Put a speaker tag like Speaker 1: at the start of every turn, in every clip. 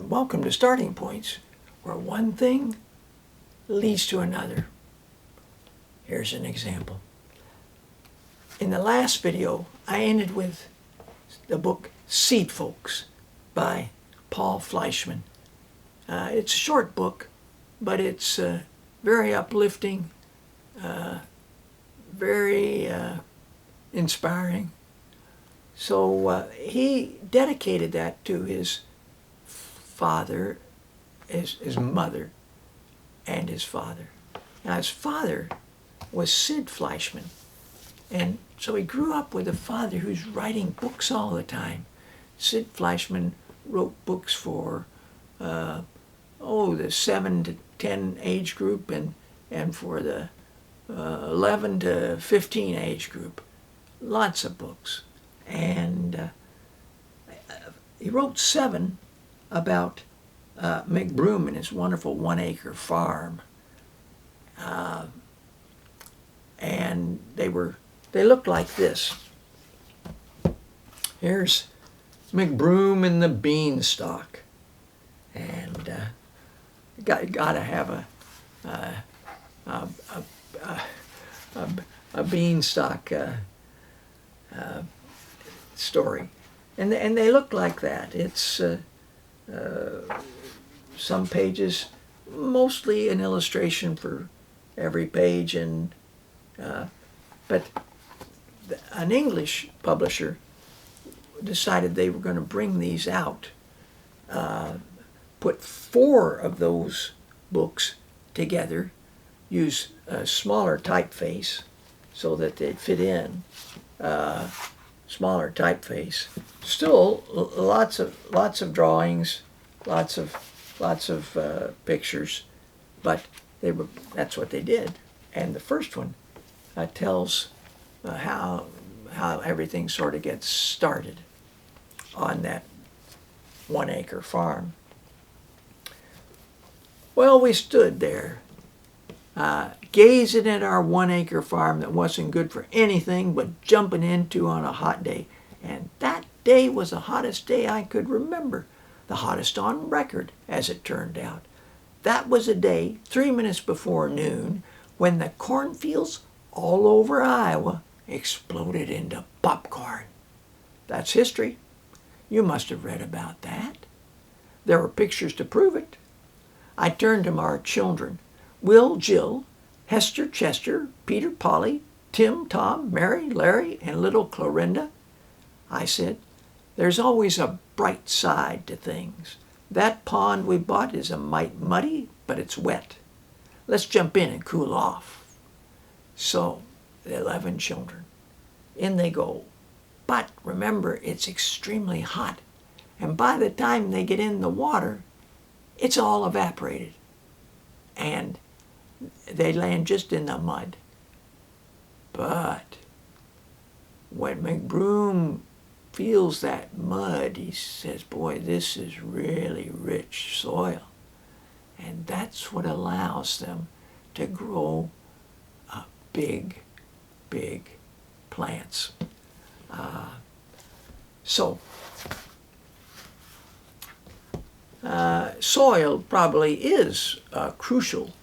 Speaker 1: welcome to Starting Points, where one thing leads to another. Here's an example. In the last video, I ended with the book Seed Folks by Paul Fleischman. It's a short book, but it's very uplifting, very inspiring. So he dedicated that to his father, his mother, and his father. Now his father was Sid Fleischman, and so he grew up with a father who's writing books all the time. Sid Fleischman wrote books for the 7 to 10 age group and for the 11 to 15 age group. Lots of books. And he wrote 7 about McBroom and his wonderful 1-acre farm. And they looked like this. Here's McBroom and the beanstalk. And got to have a beanstalk story, and they look like that. It's some pages, mostly an illustration for every page, and but an English publisher decided they were going to bring these out, put 4 of those books together, use a smaller typeface so that they'd fit in. Smaller typeface. Still lots of drawings, lots of pictures, but that's what they did. And the first one tells how everything sort of gets started on that 1-acre farm. Well, we stood there, gazing at our 1-acre farm that wasn't good for anything but jumping into on a hot day. And that day was the hottest day I could remember, the hottest on record, as it turned out. That was a day, 3 minutes before noon, when the cornfields all over Iowa exploded into popcorn. That's history. You must have read about that. There were pictures to prove it. I turned to our children, Will, Jill, Hester, Chester, Peter, Polly, Tim, Tom, Mary, Larry, and little Clorinda. I said, there's always a bright side to things. That pond we bought is a mite muddy, but it's wet. Let's jump in and cool off. So, the 11 children, in they go. But remember, it's extremely hot. And by the time they get in the water, it's all evaporated. And they land just in the mud. But when McBroom feels that mud, he says, boy, this is really rich soil. And that's what allows them to grow big, big plants. Soil probably is a crucial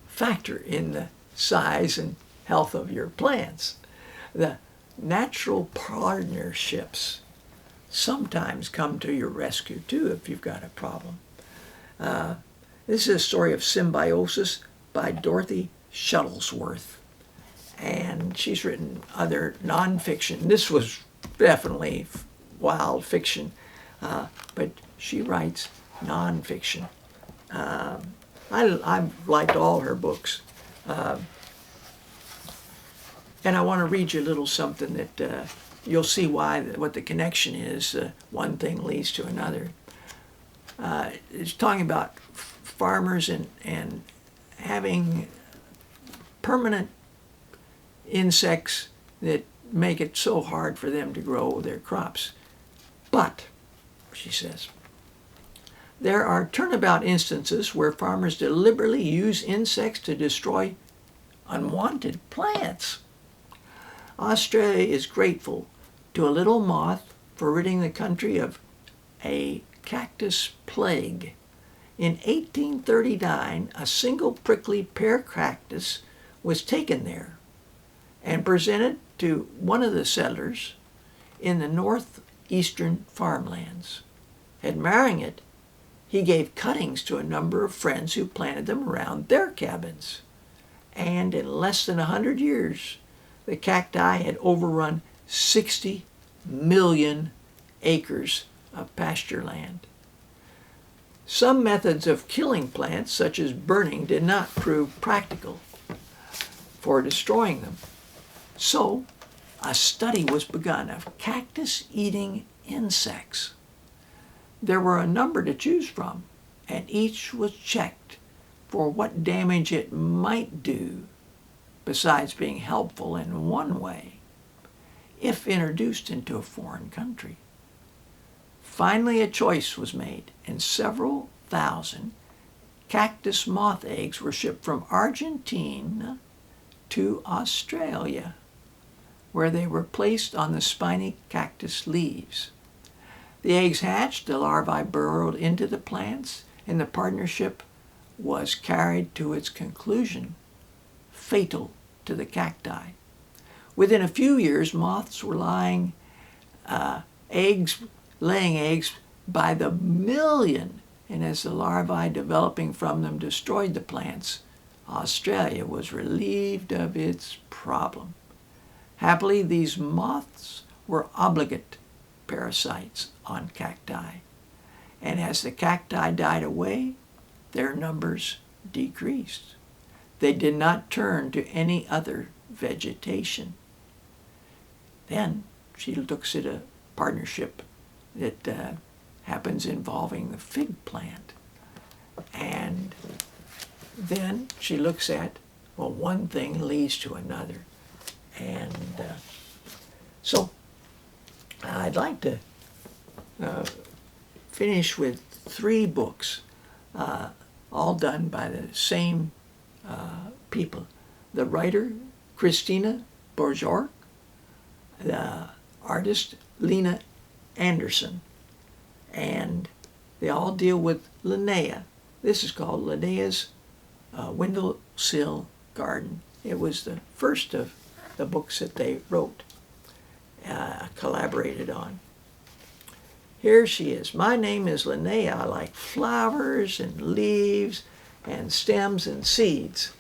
Speaker 1: factor in the size and health of your plants. The natural partnerships sometimes come to your rescue too if you've got a problem. This is a story of symbiosis by Dorothy Shuttlesworth, and she's written other nonfiction. This was definitely wild fiction, but she writes nonfiction. I've liked all her books. And I want to read you a little something that you'll see what the connection is. One thing leads to another. It's talking about farmers and having permanent insects that make it so hard for them to grow their crops. But, she says, there are turnabout instances where farmers deliberately use insects to destroy unwanted plants. Australia is grateful to a little moth for ridding the country of a cactus plague. In 1839, a single prickly pear cactus was taken there and presented to one of the settlers in the northeastern farmlands. Admiring it, he gave cuttings to a number of friends who planted them around their cabins. And in less than 100 years, the cacti had overrun 60 million acres of pasture land. Some methods of killing plants, such as burning, did not prove practical for destroying them. So, a study was begun of cactus-eating insects. There were a number to choose from, and each was checked for what damage it might do, besides being helpful in one way, if introduced into a foreign country. Finally, a choice was made, and several thousand cactus moth eggs were shipped from Argentina to Australia, where they were placed on the spiny cactus leaves. The eggs hatched, the larvae burrowed into the plants, and the partnership was carried to its conclusion, fatal to the cacti. Within a few years, moths were laying eggs by the million, and as the larvae developing from them destroyed the plants, Australia was relieved of its problem. Happily, these moths were obligate parasites on cacti, and as the cacti died away, their numbers decreased. They did not turn to any other vegetation. Then she looks at a partnership that happens involving the fig plant. And then she looks at, well, one thing leads to another. And so I'd like to finish with 3 books, all done by the same people. The writer, Christina Borjork, the artist, Lena Anderson, and they all deal with Linnea. This is called Linnea's Windowsill Garden. It was the first of the books that they wrote, collaborated on. Here she is. My name is Linnea. I like flowers and leaves and stems and seeds.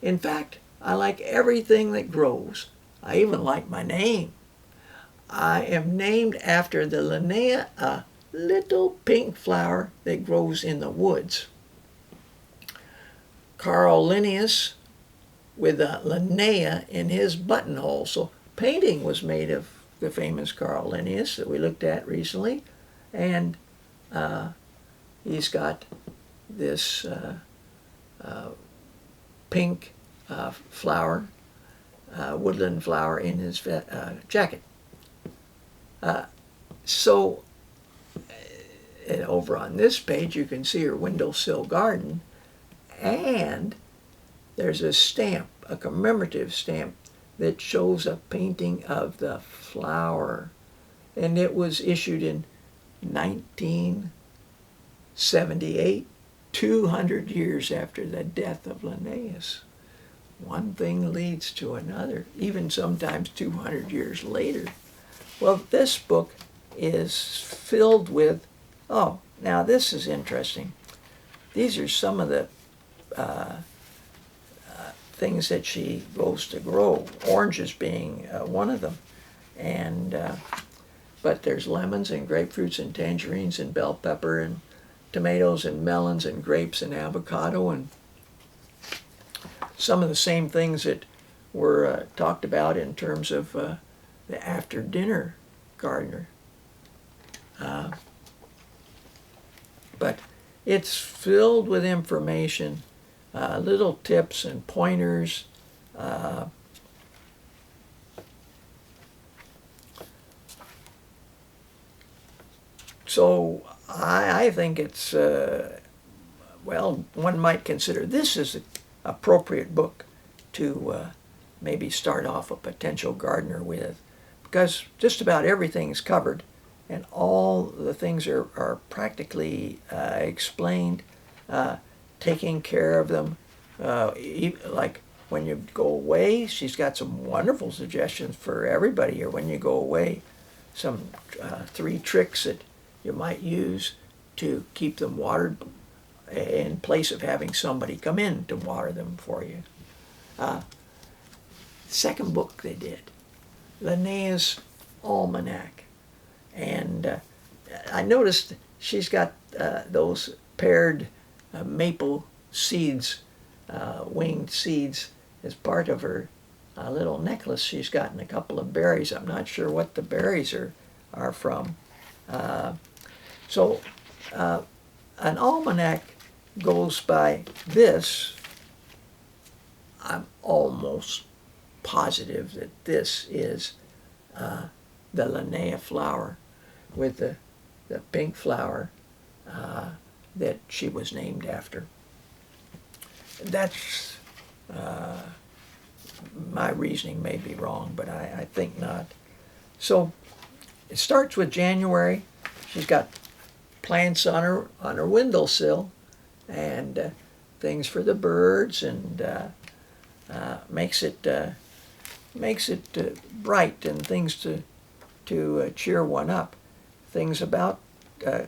Speaker 1: In fact, I like everything that grows. I even like my name. I am named after the Linnea, a little pink flower that grows in the woods. Carl Linnaeus with a Linnea in his buttonhole. So painting was made of the famous Carl Linnaeus that we looked at recently. And he's got this pink flower, woodland flower in his jacket. So over on this page you can see her windowsill garden, and there's a stamp, a commemorative stamp that shows a painting of the flower, and it was issued in 1978, 200 years after the death of Linnaeus. One thing leads to another, even sometimes 200 years later. Well, this book is filled with, oh, now this is interesting. These are some of the things that she goes to grow, oranges being one of them. And but there's lemons and grapefruits and tangerines and bell pepper and tomatoes and melons and grapes and avocado and some of the same things that were talked about in terms of the after-dinner gardener. But it's filled with information, little tips and pointers. So I think it's, well, one might consider this is an appropriate book to maybe start off a potential gardener with, because just about everything is covered and all the things are practically explained, taking care of them. Like when you go away, she's got some wonderful suggestions for everybody here. When you go away, some 3 tricks that you might use to keep them watered in place of having somebody come in to water them for you. Second book they did, Linnea's Almanac. And I noticed she's got those paired maple seeds, winged seeds, as part of her little necklace. She's gotten a couple of berries. I'm not sure what the berries are from. So an almanac goes by this. I'm almost positive that this is the Linnea flower with the pink flower that she was named after. That's my reasoning may be wrong, but I think not. So it starts with January. She's got plants on her windowsill and things for the birds, and makes it bright and things to cheer one up. Things about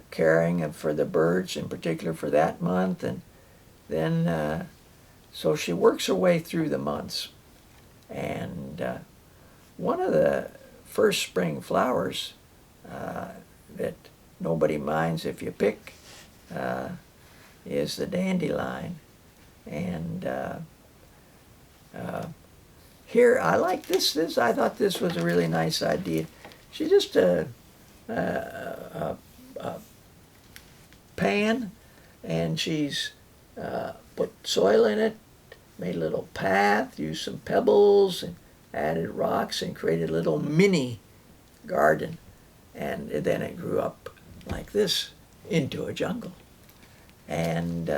Speaker 1: caring for the birds, in particular for that month, and then so she works her way through the months. And one of the first spring flowers that nobody minds if you pick is the dandelion. And here, I like this. I thought this was a really nice idea. She just a pan, and she's put soil in it, made a little path, used some pebbles, and added rocks, and created a little mini garden. And then it grew up like this into a jungle. And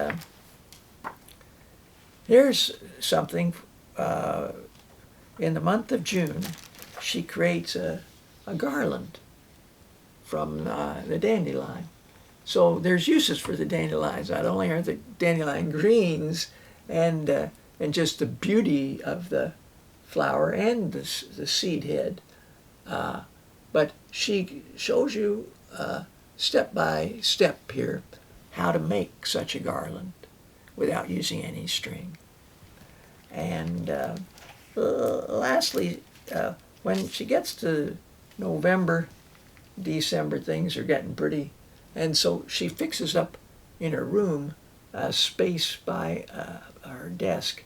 Speaker 1: here's something. In the month of June, she creates a garland from the dandelion. So there's uses for the dandelions. Not only are the dandelion greens and just the beauty of the flower and the seed head, but she shows you step by step here how to make such a garland without using any string. And lastly, when she gets to November, December, things are getting pretty, and so she fixes up in her room a space by her desk,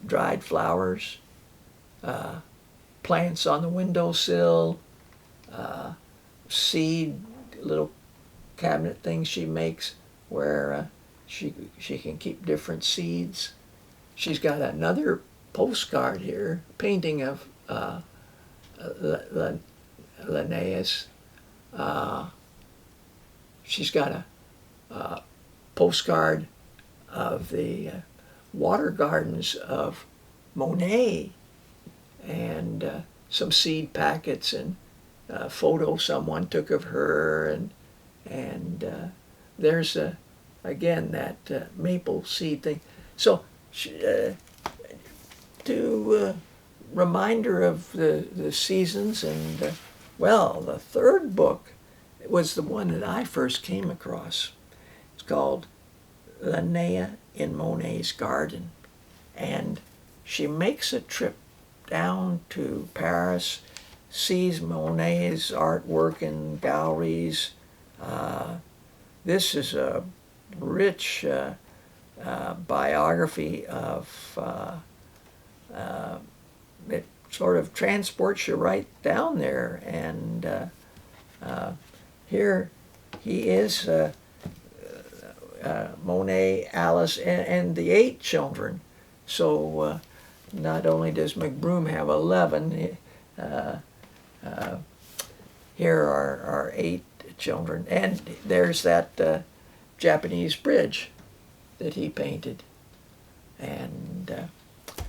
Speaker 1: dried flowers, plants on the windowsill, seed little cabinet things she makes where she can keep different seeds. She's got another postcard here, painting of Linnaeus. She's got a postcard of the water gardens of Monet, and some seed packets and a photo someone took of her, and there's again that maple seed thing. So to remind her of the seasons, and well, the third book was the one that I first came across. It's called Linnea in Monet's Garden, and she makes a trip down to Paris, sees Monet's artwork in galleries. This is a rich biography of it sort of transports you right down there, and here he is, Monet, Alice, and the 8 children. So not only does McBroom have 11, here are 8 children, and there's that Japanese bridge that he painted. And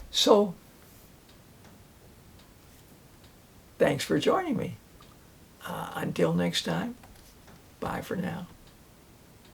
Speaker 1: so Thanks for joining me. Until next time, bye for now.